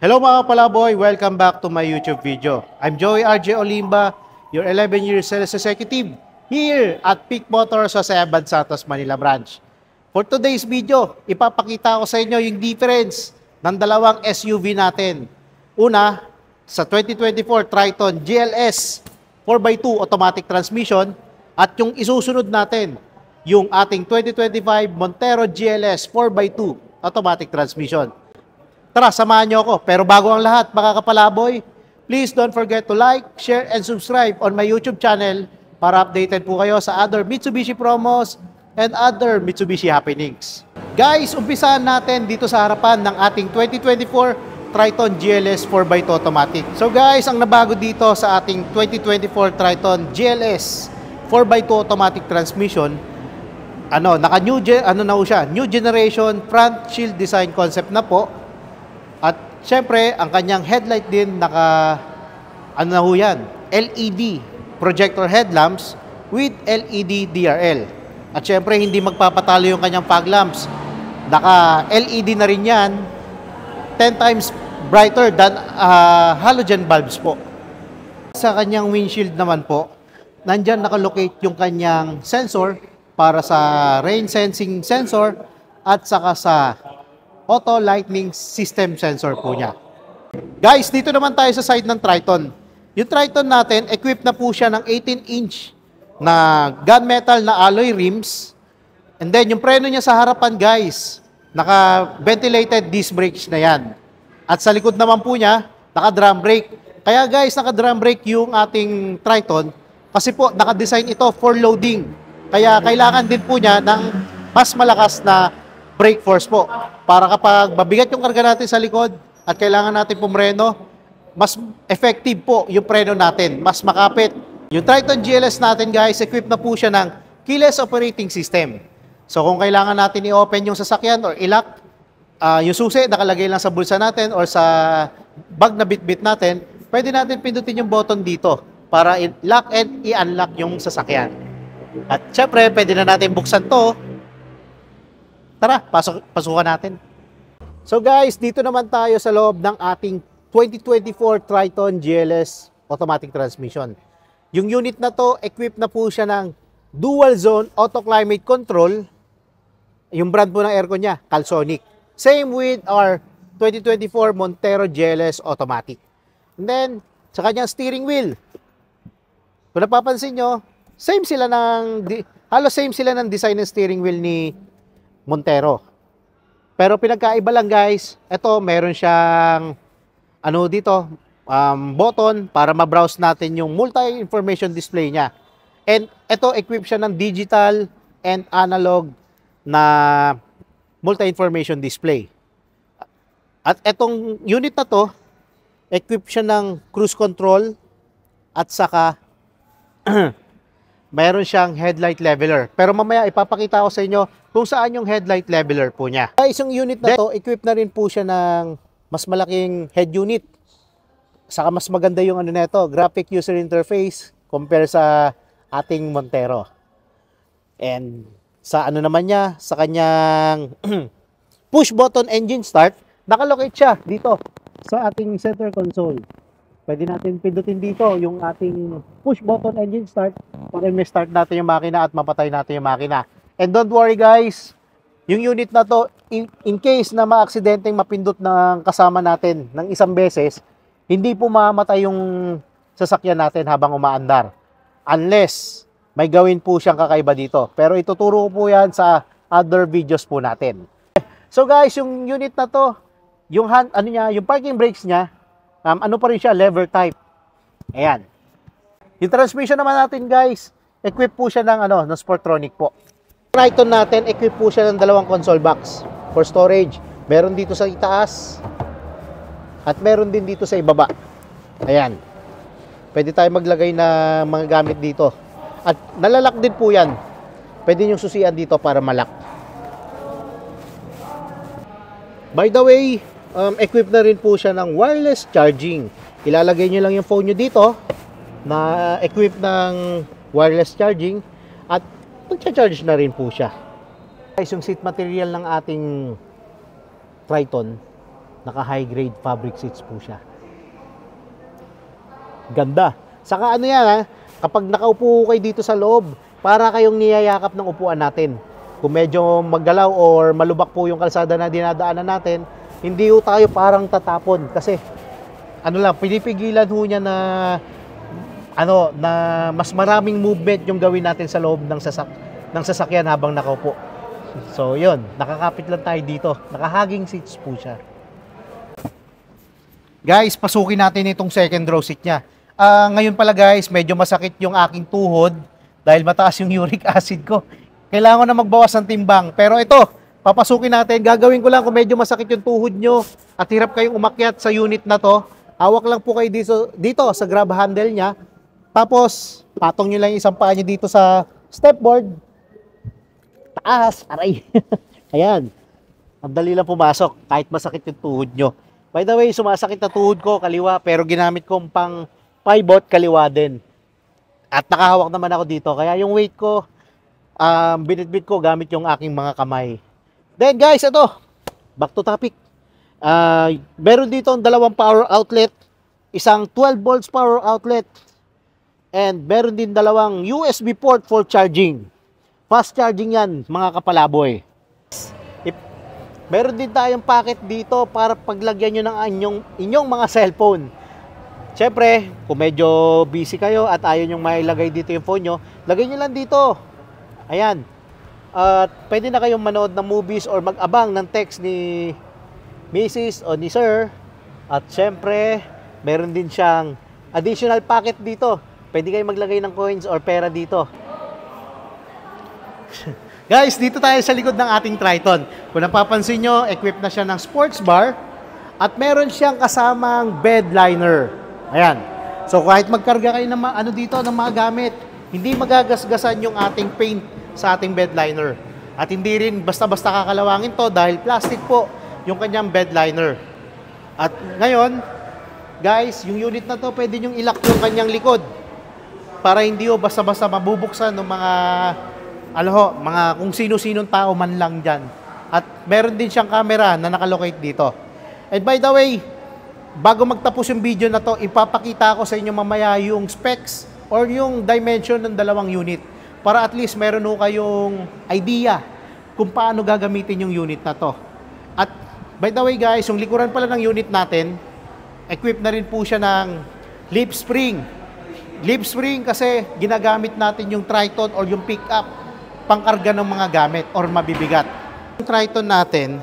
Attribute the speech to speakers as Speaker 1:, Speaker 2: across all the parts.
Speaker 1: Hello mga palaboy, welcome back to my YouTube video. I'm Joey RJ Olimba, your 11-year sales executive here at Peak Motors sa Eban Santos, Manila branch. For today's video, ipapakita ko sa inyo yung difference ng dalawang SUV natin. Una, sa 2024 Triton GLS 4x2 automatic transmission at yung isusunod natin, yung ating 2025 Montero GLS 4x2 automatic transmission. Tara, samahan nyo ako. Pero bago ang lahat, mga kapalaboy, please don't forget to like, share, and subscribe on my YouTube channel para updated po kayo sa other Mitsubishi promos and other Mitsubishi happenings. Guys, umpisahan natin dito sa harapan ng ating 2024 Triton GLS 4x2 automatic. So guys, ang nabago dito sa ating 2024 Triton GLS 4x2 automatic transmission, new generation front shield design concept na po. At syempre, ang kanyang headlight din LED projector headlamps with LED DRL. At syempre, hindi magpapatalo yung kanyang fog lamps. Naka LED na rin yan, 10 times brighter than halogen bulbs po. Sa kanyang windshield naman po, nandyan nakalocate yung kanyang sensor para sa rain sensing sensor at saka sa auto lightning system sensor po niya. Guys, dito naman tayo sa side ng Triton. Yung Triton natin, equipped na po siya ng 18-inch na gunmetal na alloy rims. And then, yung preno niya sa harapan, guys, naka-ventilated disc brakes na yan. At sa likod naman po niya, naka-drum brake. Kaya guys, naka-drum brake yung ating Triton kasi po, naka-design ito for loading. Kaya kailangan din po niya ng mas malakas na brake force po. Para kapag mabigat yung karga natin sa likod at kailangan natin pumreno, mas effective po yung preno natin, mas makapit. Yung Triton GLS natin guys, equipped na po siya ng keyless operating system. So kung kailangan natin i-open yung sasakyan or i-lock, yung susi nakalagay lang sa bulsa natin or sa bag na bitbit natin, pwede natin pindutin yung button dito para i-lock and i-unlock yung sasakyan. At syempre, pwede na natin buksan to. Tara, pasukan natin. So guys, dito naman tayo sa loob ng ating 2024 Triton GLS automatic transmission. Yung unit na to, equipped na po siya ng dual zone auto climate control. Yung brand po ng aircon niya, Calsonic. Same with our 2024 Montero GLS automatic. And then, sa kanyang steering wheel, kung napapansin nyo, halos same sila ng design ng steering wheel ni Montero. Pero pinagkaiba lang guys, ito meron siyang button para ma-browse natin yung multi-information display niya. And ito equipped siya ng digital and analog na multi-information display. At itong unit na to, equipped siya ng cruise control at saka mayroon siyang headlight leveler. Pero mamaya ipapakita ko sa inyo kung saan yung headlight leveler po niya. Guys, yung unit na to, equipped na rin po siya ng mas malaking head unit. Saka mas maganda yung graphic user interface compare sa ating Montero. And sa naman niya, sa kanyang push button engine start, nakalocate siya dito sa ating center console. Pwede natin pindutin dito yung ating push button engine start para may start natin yung makina at mapatay natin yung makina. And don't worry guys, yung unit na to, in case na maaksidenteng mapindot ng kasama natin ng isang beses, hindi po mamamatay yung sasakyan natin habang umaandar. Unless may gawin po siyang kakaiba dito. Pero ituturo ko po yan sa other videos po natin. So guys, yung unit na to, yung yung parking brakes niya, pa rin siya, lever type. Ayan. Yung transmission naman natin guys, equipped po siya ng Sportronic po. Triton natin, equipped po siya ng dalawang console box for storage. Meron dito sa itaas at meron din dito sa ibaba. Ayan. Pwede tayo maglagay na mga gamit dito. At nalalak din po yan. Pwede nyo susian dito para malak. By the way, equipped na rin po siya ng wireless charging. Ilalagay nyo lang yung phone nyo dito na equipped ng wireless charging at mag-charge na rin po siya. Guys, yung seat material ng ating Triton, Naka high grade fabric seats po siya. Ganda. Saka ano yan ha, kapag nakaupo kayo dito sa loob, para kayong niyayakap ng upuan natin. Kung medyo maggalaw or malubak po yung kalsada na dinadaanan natin, hindi ho tayo parang tatapon. Kasi ano lang, pinipigilan ho niya na na mas maraming movement yung gawin natin sa loob ng sasakyan habang nakaupo. So yun, nakakapit lang tayo dito. Naka-hugging seats po siya. Guys, pasukin natin itong second row seat niya. Ngayon pala guys, medyo masakit yung aking tuhod dahil mataas yung uric acid ko. Kailangan ko na magbawas ng timbang. Pero ito, papasukin natin. Gagawin ko lang kung medyo masakit yung tuhod nyo at hirap kayong umakyat sa unit na to. Hawak lang po kayo dito sa grab handle niya. Tapos, patong nyo lang yung isang paa nyo dito sa stepboard. Taas, aray. Ayan. Ang dali lang pumasok kahit masakit yung tuhod nyo. By the way, sumasakit na tuhod ko, kaliwa, pero ginamit kong pang pivot, kaliwa din. At nakahawak naman ako dito. Kaya yung weight ko, binitbit ko gamit yung aking mga kamay. Then guys, ito, back to topic. Meron dito ang dalawang power outlet, isang 12 volts power outlet, and meron din dalawang USB port for charging. Fast charging yan, mga kapalaboy. Meron din tayong packet dito para paglagyan nyo ng inyong mga cellphone. Siyempre, kung medyo busy kayo at ayaw nyong mailagay dito yung phone nyo, lagay nyo lang dito. Ayan. At pwede na kayong manood ng movies or mag-abang ng text ni Mrs. o ni Sir. At siyempre, meron din siyang additional packet dito. Pwede kayong maglagay ng coins or pera dito. Guys, dito tayo sa likod ng ating Triton. Kung napapansin nyo, equipped na siya ng sports bar at meron siyang kasamang bed liner. Ayan. So kahit magkarga kayo ng ng mga gamit, hindi magagasgasan yung ating paint sa ating bed liner. At hindi rin basta-basta kakalawangin to dahil plastic po yung kanyang bed liner. At ngayon, guys, yung unit na to pwede nyong ilock yung kanyang likod para hindi basta-basta mabubuksan ng mga kung sino-sinong tao man lang dyan. At meron din siyang camera na nakalocate dito. And by the way, bago magtapos yung video na to, ipapakita ko sa inyo mamaya yung specs or yung dimension ng dalawang unit para at least meron ho kayong idea kung paano gagamitin yung unit na to. At by the way guys, yung likuran pala ng unit natin, equipped na rin po siya ng leaf spring. Leaf spring kasi ginagamit natin yung Triton or yung pickup pangkarga ng mga gamit or mabibigat. Yung Triton natin,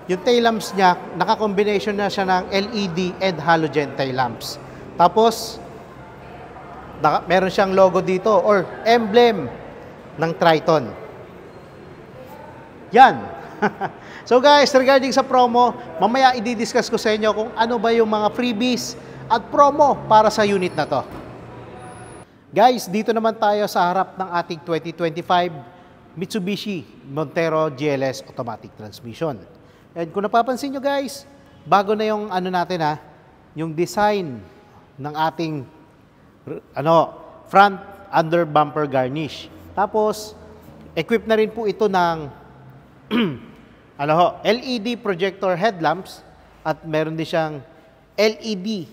Speaker 1: yung tail lamps niya, naka-combination na siya ng LED and halogen tail lamps. Tapos, meron siyang logo dito or emblem ng Triton. Yan. So guys, regarding sa promo, mamaya i-discuss ko sa inyo kung ano ba yung mga freebies at promo para sa unit na to. Guys, dito naman tayo sa harap ng ating 2025 Mitsubishi Montero GLS automatic transmission. And kung napapansin nyo guys, bago na yung yung design ng ating front under bumper garnish. Tapos, equipped na rin po ito ng LED projector headlamps at meron din siyang LED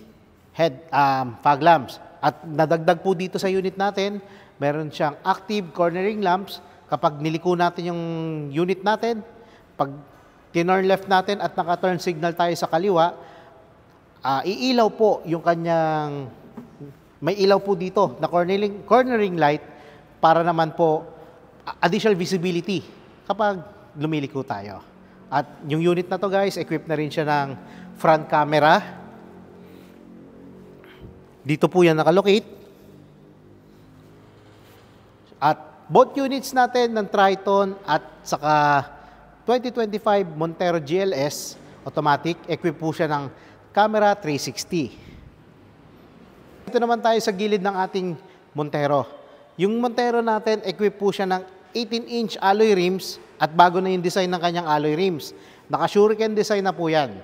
Speaker 1: fog lamps. At nadagdag po dito sa unit natin, meron siyang active cornering lamps. Kapag niliko natin yung unit natin, pag tinurn left natin at naka-turn signal tayo sa kaliwa, iilaw po yung kanyang, may ilaw po dito na cornering light para naman po additional visibility kapag lumiliko tayo. At yung unit na to guys, equipped na rin siya ng front camera. Dito po yan nakalocate. At both units natin ng Triton at saka 2025 Montero GLS automatic, equipped po siya ng camera 360. Ito naman tayo sa gilid ng ating Montero. Yung Montero natin, equipped po siya ng 18-inch alloy rims at bago na yung design ng kanyang alloy rims. Naka-Shuriken design na po yan.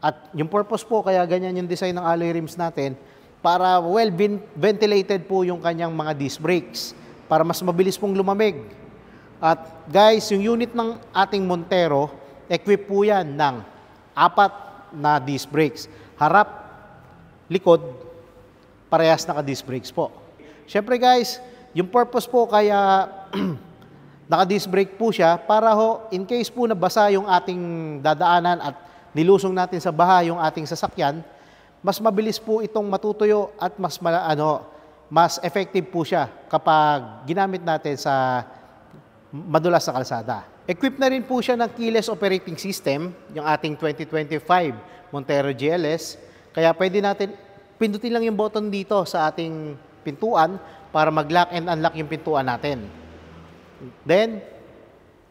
Speaker 1: At yung purpose po, kaya ganyan yung design ng alloy rims natin, para well ventilated po yung kanyang mga disc brakes, para mas mabilis pong lumamig. At guys, yung unit ng ating Montero, equipped po yan ng 4 na disc brakes. Harap, likod, parehas naka-disc brakes po. Siyempre guys, yung purpose po kaya naka-disc brake po siya para ho, in case po nabasa yung ating dadaanan at nilusong natin sa baha yung ating sasakyan, mas mabilis po itong matutuyo at mas effective po siya kapag ginamit natin sa madulas na kalsada. Equipped na rin po siya ng keyless operating system, yung ating 2025 Montero GLS. Kaya pwede natin pindutin lang yung button dito sa ating pintuan para mag-lock and unlock yung pintuan natin. Then,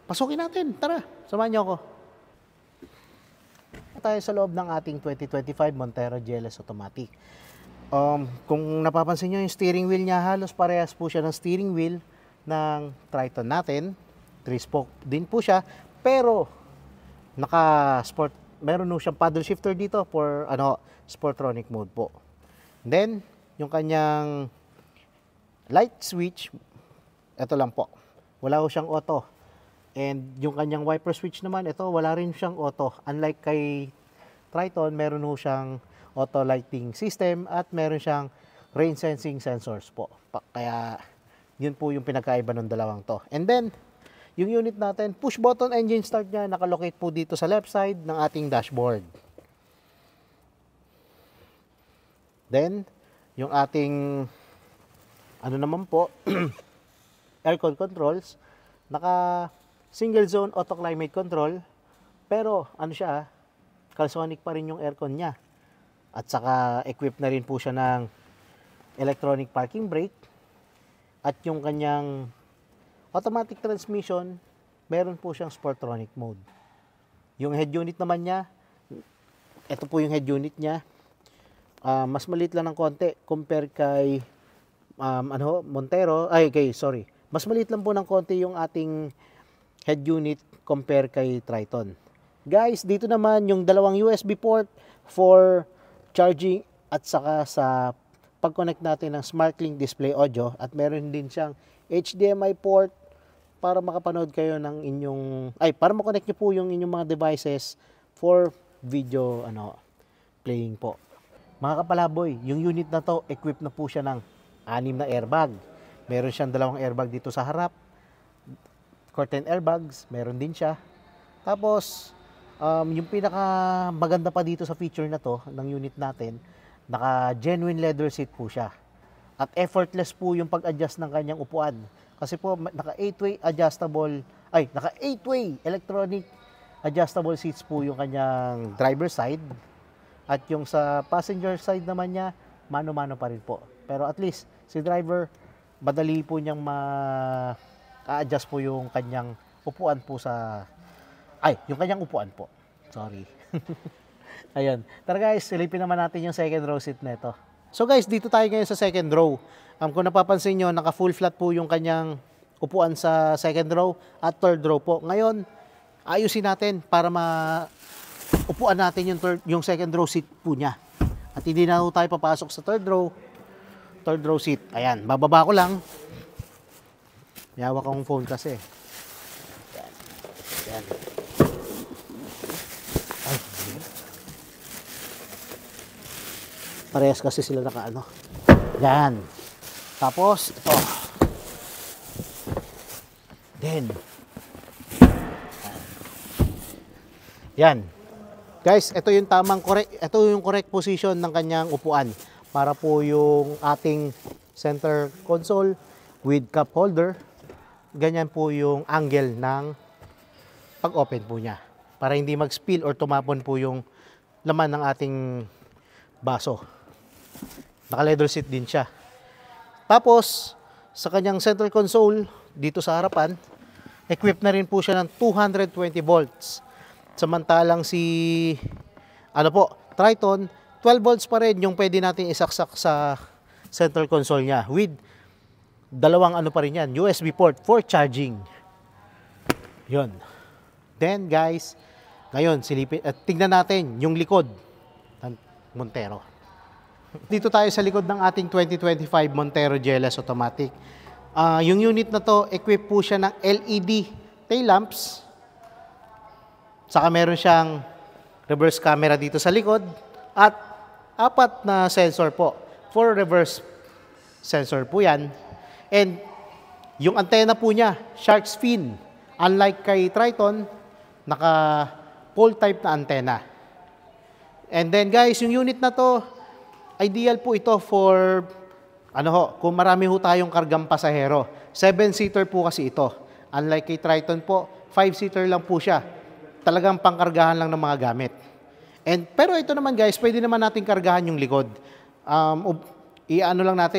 Speaker 1: pasukin natin. Tara, samahan niyo ako. Tayo sa loob ng ating 2025 Montero GLS Automatic. Kung napapansin niyo yung steering wheel niya, halos parehas po siya ng steering wheel ng Triton natin. 3-spoke din po siya, pero naka-sport, meron po siyang paddle shifter dito for Sportronic mode po. Then, yung kanyang light switch, ito lang po. Wala po siyang auto. And yung kanyang wiper switch naman, ito wala rin siyang auto. Unlike kay Triton, meron po siyang auto lighting system at meron siyang rain sensing sensors po. Kaya yun po yung pinagkaiba ng dalawang to. And then, yung unit natin, push button engine start niya, nakalocate po dito sa left side ng ating dashboard. Then, yung ating naman po, aircon controls, naka single zone auto climate control, pero siya, Calsonic pa rin yung aircon niya. At saka equipped na rin po siya ng electronic parking brake at yung kanyang automatic transmission, meron po siyang Sportronic mode. Yung head unit naman niya, ito po yung head unit niya. Mas maliit lang ng konti compare kay Montero. Mas maliit lang po ng konti yung ating head unit compare kay Triton. Guys, dito naman yung dalawang USB port for charging at saka sa pag-connect natin ng SmartLink display audio, at meron din siyang HDMI port para makapanood kayo ng para makonect nyo po yung inyong mga devices for video playing po. Mga kapalaboy, yung unit na to, equipped na po siya ng 6 na airbag. Meron siyang 2 airbag dito sa harap. Curtain airbags, meron din siya. Tapos, yung pinaka maganda pa dito sa feature na to, ng unit natin, naka genuine leather seat po siya. At effortless po yung pag-adjust ng kanyang upuan. Kasi po, naka 8-way electronic adjustable seats po yung kanyang driver side. At yung sa passenger side naman niya, mano-mano pa rin po. Pero at least, si driver, madali po niyang ma-adjust po yung kanyang upuan po yung kanyang upuan po. Sorry. Ayun. Tara guys, silipin naman natin yung second row seat nito. So guys, dito tayo ngayon sa second row. Kung napapansin nyo, naka full flat po yung kanyang upuan sa second row at third row po. Ngayon, ayusin natin para upuan natin yung second row seat po niya. At hindi na tayo papasok sa third row seat. Ayan, bababa ko lang. May hawak akong phone kasi. Ayan. Ay. Parehas kasi sila Yan. Tapos, ito. Then. Yan. Guys, ito yung correct position ng kanyang upuan para po yung ating center console with cup holder. Ganyan po yung angle ng pag-open po niya para hindi mag-spill or tumapon po yung laman ng ating baso. Naka-leather seat din siya. Tapos, sa kanyang center console, dito sa harapan, equipped na rin po siya ng 220 volts. Samantalang Triton, 12 volts pa rin yung pwede natin isaksak sa center console niya with dalawang pa rin yan, USB port for charging. Yun. Then guys, ngayon tignan natin yung likod ng Montero. Dito tayo sa likod ng ating 2025 Montero GLS Automatic. Yung unit na to, equipped po siya ng LED tail lamps. Saka meron siyang reverse camera dito sa likod, at 4 na sensor po. 4 reverse sensor po yan. And yung antenna po niya, shark's fin. Unlike kay Triton, naka-pole type na antenna. And then guys, yung unit na to, ideal po ito for, kung marami ho tayong kargang pasahero. 7-seater po kasi ito. Unlike kay Triton po, 5-seater lang po siya. Talagang pangkargahan lang ng mga gamit. Pero ito naman guys, pwede naman natin kargahan yung likod.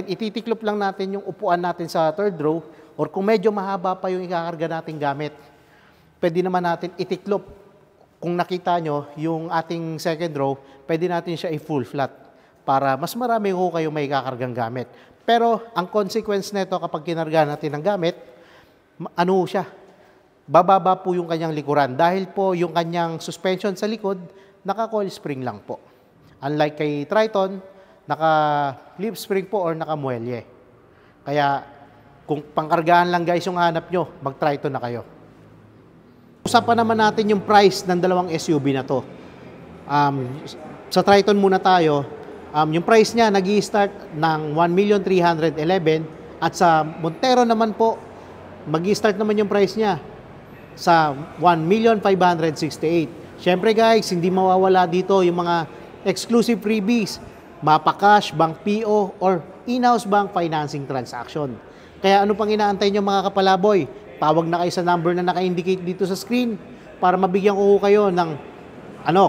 Speaker 1: Ititiklop lang natin yung upuan natin sa third row, or kung medyo mahaba pa yung ikakarga nating gamit, pwede naman natin itiklop. Kung nakita nyo, yung ating second row, pwede natin siya i-full flat para mas marami ho kayo may ikakargang gamit. Pero ang consequence nito kapag kinarga natin ng gamit, siya? Bababa po yung kanyang likuran dahil po yung kanyang suspension sa likod, naka-coil spring lang po. Unlike kay Triton, naka-lip spring po or naka-muelye. Kaya kung pangkargahan lang guys yung hanap nyo, mag-Triton na kayo. Usapan naman natin yung price ng dalawang SUV na to. Sa Triton muna tayo. Yung price niya nag-i-start ng 1,311,000 at sa Montero naman po, mag-i-start naman yung price niya sa 1,568,000. Siyempre guys, hindi mawawala dito yung mga exclusive freebies, mapa cash, bank PO, or in-house bank financing transaction. Kaya ano pang inaantay nyo mga kapalaboy? Tawag na kayo sa number na naka-indicate dito sa screen para mabigyan ko kayo ng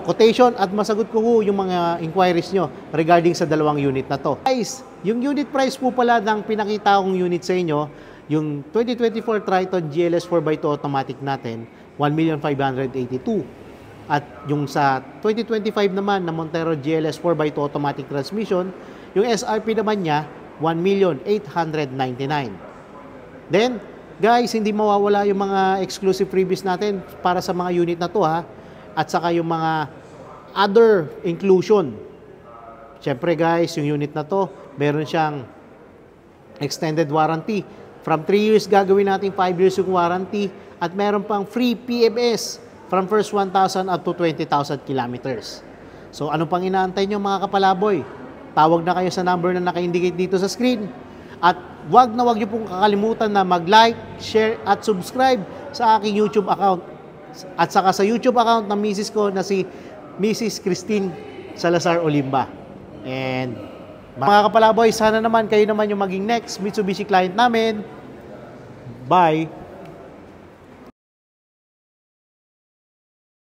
Speaker 1: quotation at masagot ko yung mga inquiries nyo regarding sa dalawang unit na to. Guys, yung unit price po pala ng pinakita kong unit sa inyo, yung 2024 Triton GLS 4x2 automatic natin, 1,582,000. At yung sa 2025 naman na Montero GLS 4x2 automatic transmission, yung SRP naman niya, 1,899,000. Then, guys, hindi mawawala yung mga exclusive freebies natin para sa mga unit na to ha. At saka yung mga other inclusion. Siyempre guys, yung unit na to, meron siyang extended warranty. From 3 years gagawin natin 5 years yung warranty. At meron pang free PMS from first 1,000 up to 20,000 kilometers. So ano pang inaantay nyo mga kapalaboy? Tawag na kayo sa number na naka-indicate dito sa screen. At wag nyo pong kakalimutan na mag-like, share at subscribe sa aking YouTube account. At saka sa YouTube account ng misis ko na si Mrs. Christine Salazar Olimba. And mga kapalaboy, sana naman kayo naman yung maging next Mitsubishi client namin. Bye!